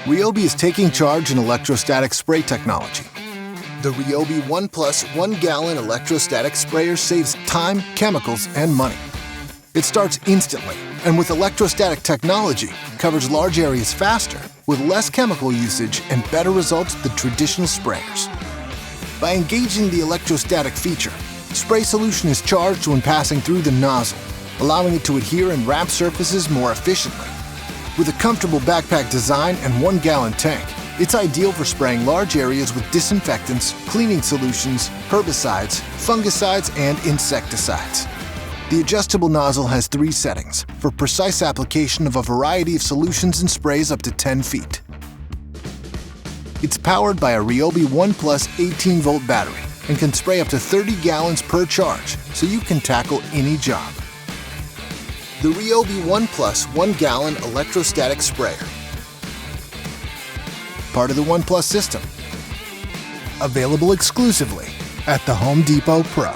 RYOBI is taking charge in electrostatic spray technology. The RYOBI 1 Plus 1 gallon electrostatic sprayer saves time, chemicals, and money. It starts instantly, and with electrostatic technology, covers large areas faster, with less chemical usage and better results than traditional sprayers. By engaging the electrostatic feature, spray solution is charged when passing through the nozzle, allowing it to adhere and wrap surfaces more efficiently. With a comfortable backpack design and 1 gallon tank, it's ideal for spraying large areas with disinfectants, cleaning solutions, herbicides, fungicides, and insecticides. The adjustable nozzle has 3 settings for precise application of a variety of solutions and sprays up to 10 feet. It's powered by a RYOBI 1 Plus 18V battery and can spray up to 30 gallons per charge, so you can tackle any job. The RYOBI 1 Plus 1 gallon electrostatic sprayer. Part of the 1 Plus system. Available exclusively at the Home Depot Pro.